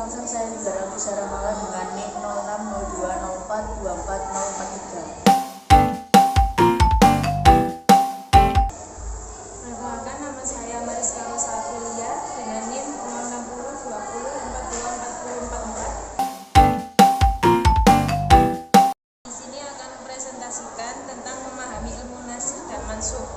sponsor saya juga Rabu Saramala dengan NIK 0602042443. Perkenalkan, nama saya Mariska Rosa Aprilia dengan NIM 06020424444. Di sini akan mempresentasikan tentang memahami ilmu nasih dan mansukh.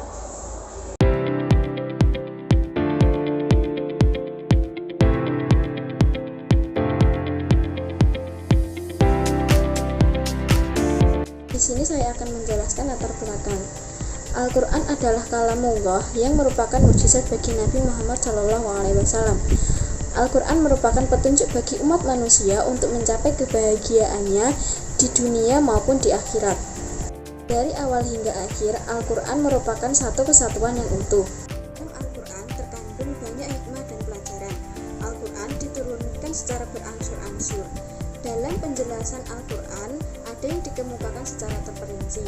Di sini saya akan menjelaskan latar belakang. Al-Quran adalah kalamullah yang merupakan mukjizat bagi Nabi Muhammad SAW. Al-Quran merupakan petunjuk bagi umat manusia untuk mencapai kebahagiaannya di dunia maupun di akhirat. Dari awal hingga akhir, Al-Quran merupakan satu kesatuan yang utuh. Dalam Al-Quran terkandung banyak hikmah dan pelajaran. Al-Quran diturunkan secara berangsur-angsur. Dalam penjelasan Al-Quran, ada yang dikemukakan secara terperinci,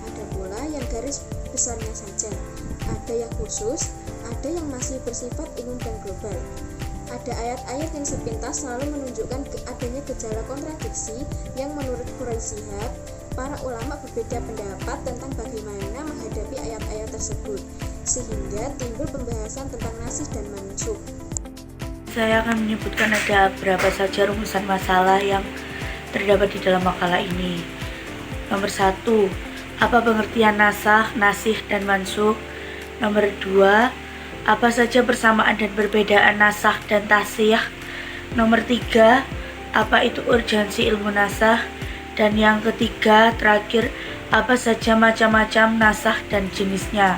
ada pula yang garis besarnya saja, ada yang khusus, ada yang masih bersifat umum dan global. Ada ayat-ayat yang sepintas selalu menunjukkan adanya gejala kontradiksi yang menurut Quraisy Shihab, para ulama berbeda pendapat tentang bagaimana menghadapi ayat-ayat tersebut, sehingga timbul pembahasan tentang nasih dan mansukh. Saya akan menyebutkan ada berapa saja rumusan masalah yang terdapat di dalam makalah ini. Nomor 1, apa pengertian nasakh, nasih, dan mansukh? Nomor 2, apa saja persamaan dan perbedaan nasakh dan tasykh? Nomor 3, apa itu urgensi ilmu nasakh? Dan yang ketiga, terakhir, apa saja macam-macam nasakh dan jenisnya?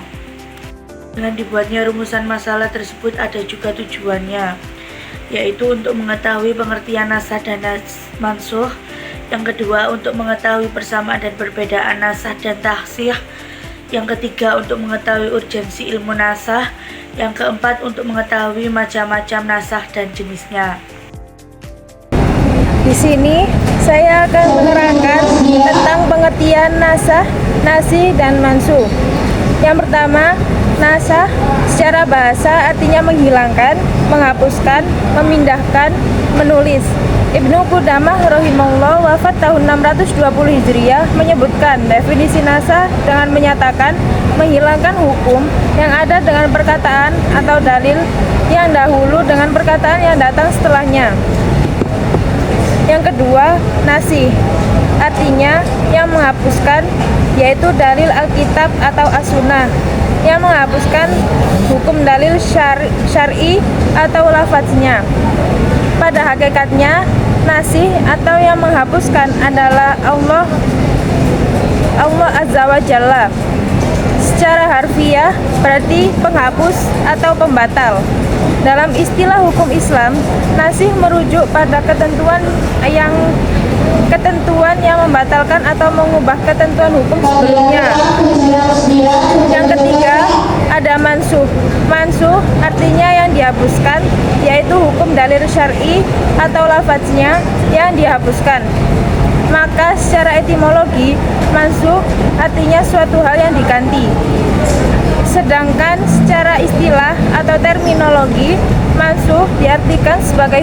Dengan dibuatnya rumusan masalah tersebut ada juga tujuannya, yaitu untuk mengetahui pengertian nasakh dan mansukh. Yang kedua, untuk mengetahui persamaan dan perbedaan nasakh dan tasykh. Yang ketiga, untuk mengetahui urgensi ilmu nasakh. Yang keempat, untuk mengetahui macam-macam nasakh dan jenisnya. Di sini saya akan menerangkan tentang pengertian nasakh, nasih, dan mansukh. Yang pertama, nasakh secara bahasa artinya menghilangkan, menghapuskan, memindahkan, menulis. Ibnu Qudamah rahimahullah wafat tahun 620 Hijriah menyebutkan definisi nasakh dengan menyatakan menghilangkan hukum yang ada dengan perkataan atau dalil yang dahulu dengan perkataan yang datang setelahnya. Yang kedua, nasih artinya yang menghapuskan, yaitu dalil Alkitab atau As-Sunnah yang menghapuskan hukum dalil syar'i atau lafadznya. Pada hakikatnya, nasih atau yang menghapuskan adalah Allah Azza wa Jalla. Secara harfiah berarti penghapus atau pembatal. Dalam istilah hukum Islam, nasih merujuk pada ketentuan yang membatalkan atau mengubah ketentuan hukum sebelumnya. Yang ketiga, ada mansukh. Mansukh artinya yang dihapuskan, yaitu hukum dalil syar'i atau lafadznya yang dihapuskan. Maka secara etimologi, mansukh artinya suatu hal yang diganti. Sedangkan secara istilah atau terminologi, mansukh diartikan sebagai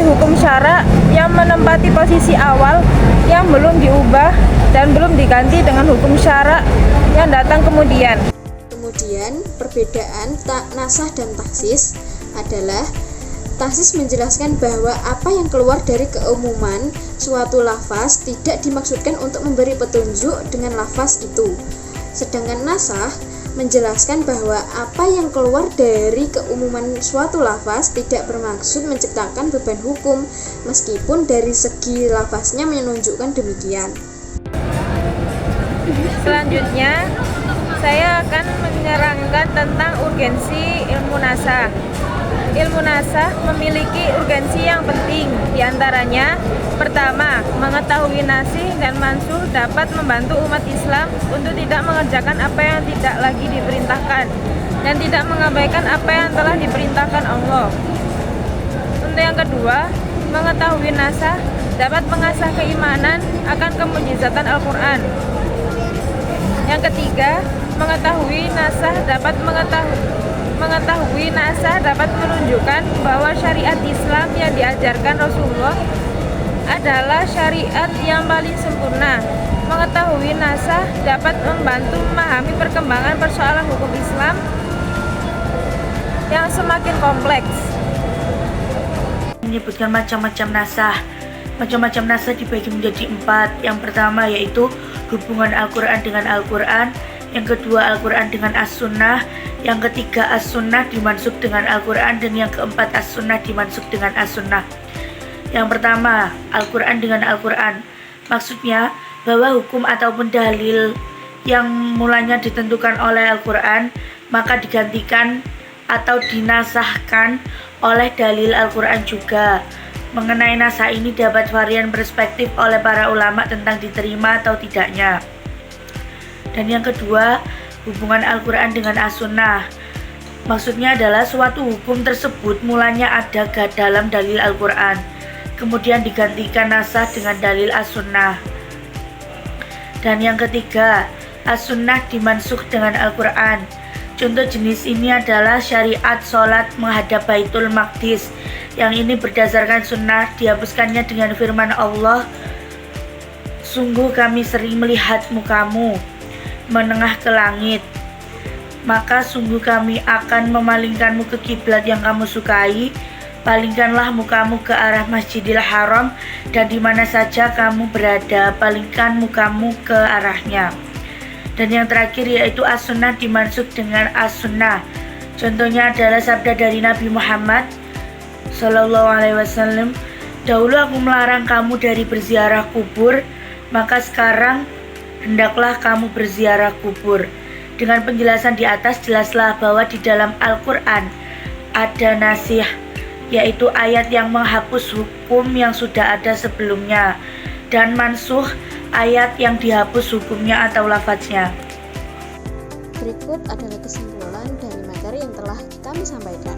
hukum syara yang menempati posisi awal yang belum diubah dan belum diganti dengan hukum syara yang datang kemudian. Kemudian, perbedaan nasakh dan taksis adalah taksis menjelaskan bahwa apa yang keluar dari keumuman suatu lafaz tidak dimaksudkan untuk memberi petunjuk dengan lafaz itu. Sedangkan nasakh menjelaskan bahwa apa yang keluar dari keumuman suatu lafaz tidak bermaksud menciptakan beban hukum, meskipun dari segi lafaznya menunjukkan demikian. Selanjutnya, saya akan menerangkan tentang urgensi ilmu nasakh. Ilmu nasakh memiliki urgensi yang penting, diantaranya pertama, mengetahui nasih dan mansukh dapat membantu umat Islam untuk tidak mengerjakan apa yang tidak lagi diperintahkan dan tidak mengabaikan apa yang telah diperintahkan Allah. Untuk yang kedua, mengetahui nasakh dapat mengasah keimanan akan kemujizatan Al-Quran. Yang ketiga, mengetahui nasakh dapat Mengetahui nasah dapat menunjukkan bahwa syariat Islam yang diajarkan Rasulullah adalah syariat yang paling sempurna. Mengetahui nasah dapat membantu memahami perkembangan persoalan hukum Islam yang semakin kompleks. Menyebutkan macam-macam nasah. Macam-macam nasah dibagi menjadi 4. Yang pertama yaitu hubungan Al-Quran dengan Al-Quran. Yang kedua Al-Quran dengan As-Sunnah. Yang ketiga As-Sunnah dimansuk dengan Al-Quran. Dan yang keempat As-Sunnah dimansuk dengan As-Sunnah. Yang pertama Al-Quran dengan Al-Quran. Maksudnya bahwa hukum ataupun dalil yang mulanya ditentukan oleh Al-Quran maka digantikan atau dinasahkan oleh dalil Al-Quran juga. Mengenai nasah ini dapat varian perspektif oleh para ulama tentang diterima atau tidaknya. Dan yang kedua, hubungan Al-Quran dengan As-Sunnah. Maksudnya adalah suatu hukum tersebut mulanya ada dalam dalil Al-Quran, kemudian digantikan nasah dengan dalil As-Sunnah. Dan yang ketiga, As-Sunnah dimansukh dengan Al-Quran. Contoh jenis ini adalah syariat sholat menghadap Baitul Maqdis. Yang ini berdasarkan sunnah, dihapuskannya dengan firman Allah, sungguh kami sering melihat mukamu menengah ke langit, maka sungguh kami akan memalingkanmu ke kiblat yang kamu sukai. Palingkanlah mukamu ke arah Masjidil Haram, dan di mana saja kamu berada, palingkan mukamu ke arahnya. Dan yang terakhir yaitu As-Sunnah dimansukh dengan As-Sunnah. Contohnya adalah sabda dari Nabi Muhammad SAW, dahulu aku melarang kamu dari berziarah kubur, maka sekarang hendaklah kamu berziarah kubur. Dengan penjelasan di atas jelaslah bahwa di dalam Al-Quran ada nasih, yaitu ayat yang menghapus hukum yang sudah ada sebelumnya, dan mansuh, ayat yang dihapus hukumnya atau lafadznya. Berikut adalah kesimpulan dari materi yang telah kami sampaikan.